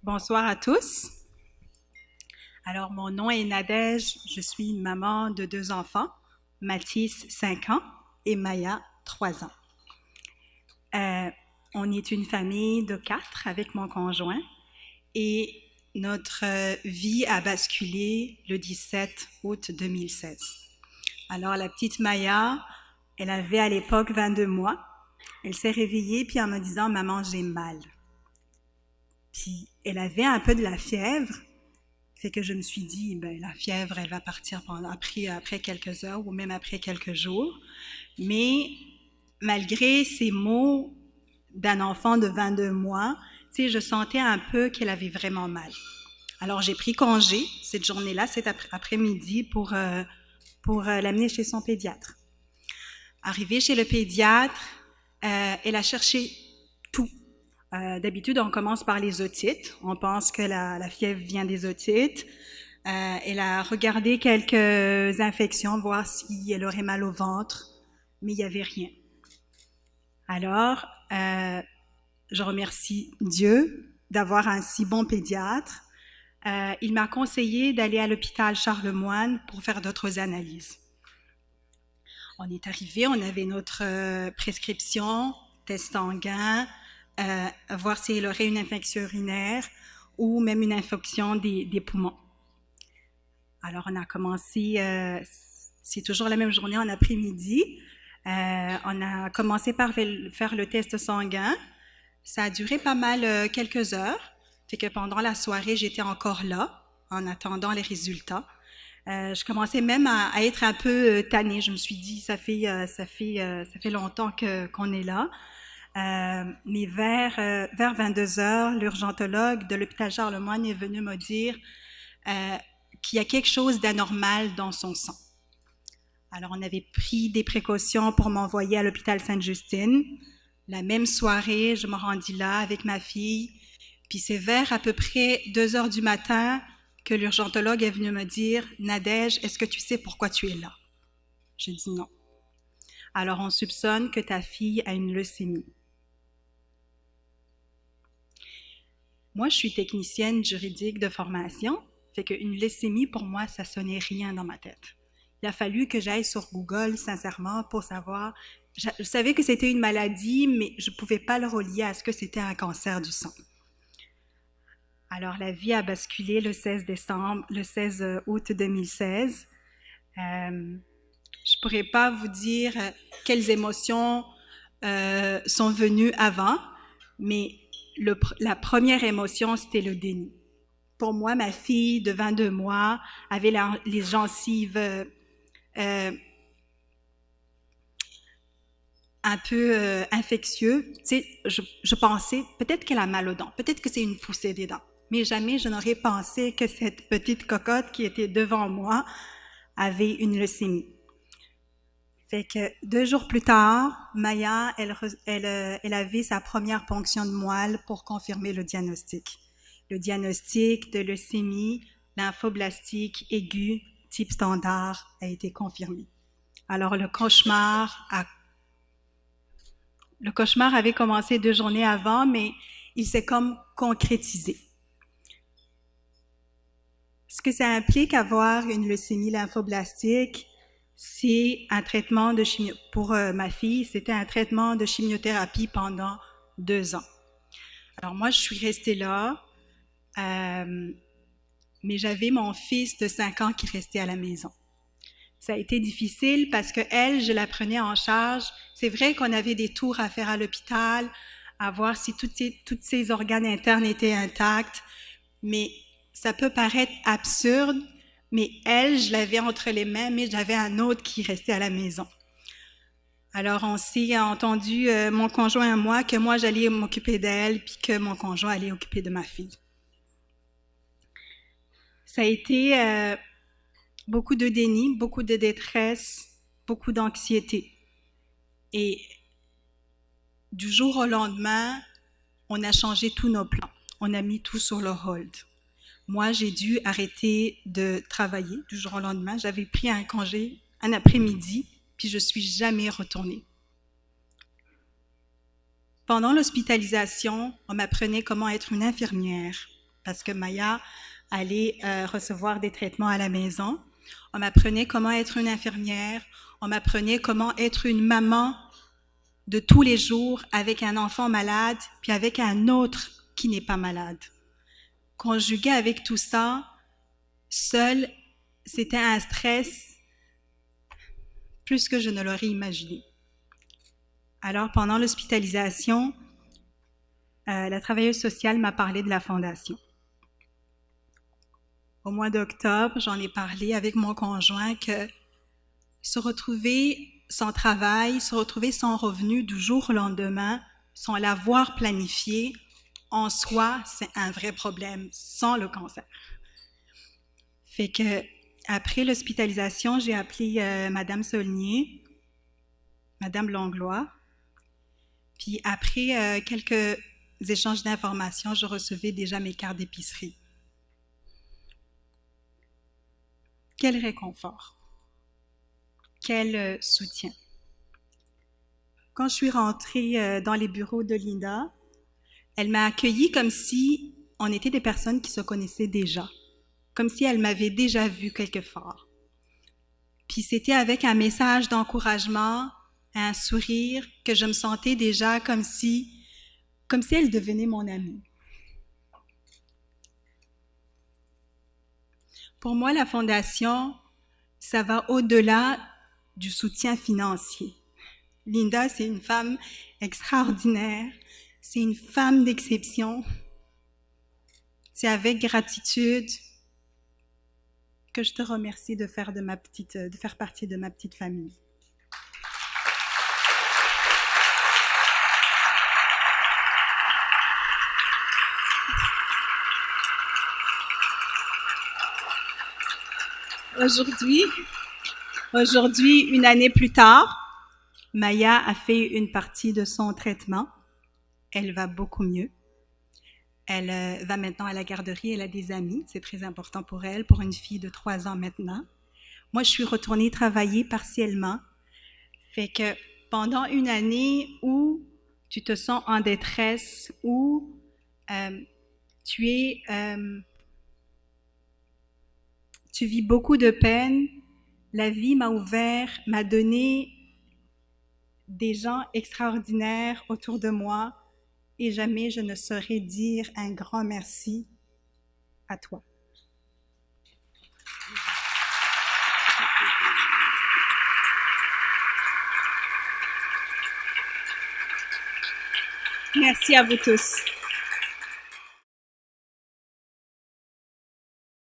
Bonsoir à tous. Alors, mon nom est Nadège. Je suis une maman de deux enfants, Mathis, 5 ans, et Maya, 3 ans. Euh, on est une famille de 4 avec mon conjoint et notre vie a basculé le 17 août 2016. Alors, la petite Maya, elle avait à l'époque 22 mois. Elle s'est réveillée puis en me disant « Maman, j'ai mal ». Puis, elle avait un peu de la fièvre. Fait que je me suis dit, ben, la fièvre, elle va partir après quelques heures ou même après quelques jours. Mais malgré ces mots d'un enfant de 22 mois, tu sais, je sentais un peu qu'elle avait vraiment mal. Alors j'ai pris congé cette journée-là, cet après-midi, pour l'amener chez son pédiatre. Arrivée chez le pédiatre, elle a cherché tout. D'habitude, on commence par les otites. On pense que la fièvre vient des otites. Elle a regardé quelques infections, voir si elle aurait mal au ventre, mais il n'y avait rien. Alors, je remercie Dieu d'avoir un si bon pédiatre. Il m'a conseillé d'aller à l'hôpital Charlemagne pour faire d'autres analyses. On est arrivé, on avait notre prescription, test sanguin, voir si elle aurait une infection urinaire ou même une infection des poumons. Alors, on a commencé, c'est toujours la même journée en après-midi. On a commencé par faire le test sanguin. Ça a duré pas mal quelques heures. Fait que pendant la soirée, j'étais encore là, en attendant les résultats. Je commençais même à être un peu tannée. Je me suis dit, ça fait longtemps qu'on est là. Mais vers 22 heures, l'urgentologue de l'hôpital Charlemagne est venu me dire qu'il y a quelque chose d'anormal dans son sang. Alors, on avait pris des précautions pour m'envoyer à l'hôpital Sainte-Justine. La même soirée, je me rendis là avec ma fille. Puis c'est vers à peu près 2 heures du matin que l'urgentologue est venu me dire « Nadège, est-ce que tu sais pourquoi tu es là? » J'ai dit non. Alors, on soupçonne que ta fille a une leucémie. Moi, je suis technicienne juridique de formation, fait qu'une leucémie, pour moi, ça sonnait rien dans ma tête. Il a fallu que j'aille sur Google, sincèrement, pour savoir. Je savais que c'était une maladie, mais je ne pouvais pas le relier à ce que c'était un cancer du sang. Alors, la vie a basculé le 16 août 2016. Je ne pourrais pas vous dire quelles émotions sont venues avant, mais la première émotion, c'était le déni. Pour moi, ma fille de 22 mois avait les gencives un peu infectieux. Tu sais, je pensais, peut-être qu'elle a mal aux dents, peut-être que c'est une poussée des dents, mais jamais je n'aurais pensé que cette petite cocotte qui était devant moi avait une leucémie. Fait que 2 jours plus tard, Maya, elle avait sa première ponction de moelle pour confirmer le diagnostic. Le diagnostic de leucémie lymphoblastique aiguë type standard a été confirmé. Alors le cauchemar avait commencé 2 journées avant, mais il s'est comme concrétisé. Ce que ça implique avoir une leucémie lymphoblastique, c'est un traitement de pour ma fille, c'était un traitement de chimiothérapie pendant 2 ans. Alors moi, je suis restée là, mais j'avais mon fils de 5 ans qui restait à la maison. Ça a été difficile parce que elle, je la prenais en charge. C'est vrai qu'on avait des tours à faire à l'hôpital, à voir si tous ses organes internes étaient intacts, mais ça peut paraître absurde, mais elle, je l'avais entre les mains, mais j'avais un autre qui restait à la maison. Alors, on s'est entendu, mon conjoint et moi, que moi, j'allais m'occuper d'elle, puis que mon conjoint allait s'occuper de ma fille. Ça a été beaucoup de déni, beaucoup de détresse, beaucoup d'anxiété. Et du jour au lendemain, on a changé tous nos plans. On a mis tout sur le hold. Moi, j'ai dû arrêter de travailler du jour au lendemain. J'avais pris un congé un après-midi, puis je ne suis jamais retournée. Pendant l'hospitalisation, on m'apprenait comment être une infirmière. parce que Maya allait recevoir des traitements à la maison. On m'apprenait comment être une infirmière, on m'apprenait comment être une maman de tous les jours avec un enfant malade, puis avec un autre qui n'est pas malade. Conjugué avec tout ça, seul, c'était un stress plus que je ne l'aurais imaginé. Alors, pendant l'hospitalisation, la travailleuse sociale m'a parlé de la fondation. Au mois d'octobre, j'en ai parlé avec mon conjoint que se retrouver sans travail, se retrouver sans revenu du jour au lendemain, sans l'avoir planifié, en soi, c'est un vrai problème, sans le cancer. Fait que, après l'hospitalisation, j'ai appelé Madame Saulnier, Madame Langlois, puis après quelques échanges d'informations, je recevais déjà mes cartes d'épicerie. Quel réconfort! Quel soutien! Quand je suis rentrée dans les bureaux de Linda, elle m'a accueillie comme si on était des personnes qui se connaissaient déjà, comme si elle m'avait déjà vue quelque part. Puis c'était avec un message d'encouragement, un sourire, que je me sentais déjà comme si elle devenait mon amie. Pour moi, la fondation, ça va au-delà du soutien financier. Linda, c'est une femme extraordinaire, c'est une femme d'exception. C'est avec gratitude que je te remercie de faire partie de ma petite famille. Aujourd'hui, une année plus tard, Maya a fait une partie de son traitement. Elle va beaucoup mieux. Elle va maintenant à la garderie, elle a des amis, c'est très important pour elle, pour une fille de 3 ans maintenant. Moi, je suis retournée travailler partiellement. Fait que pendant une année où tu te sens en détresse, où tu vis beaucoup de peine, la vie m'a donné des gens extraordinaires autour de moi et jamais je ne saurais dire un grand merci à toi. Merci à vous tous.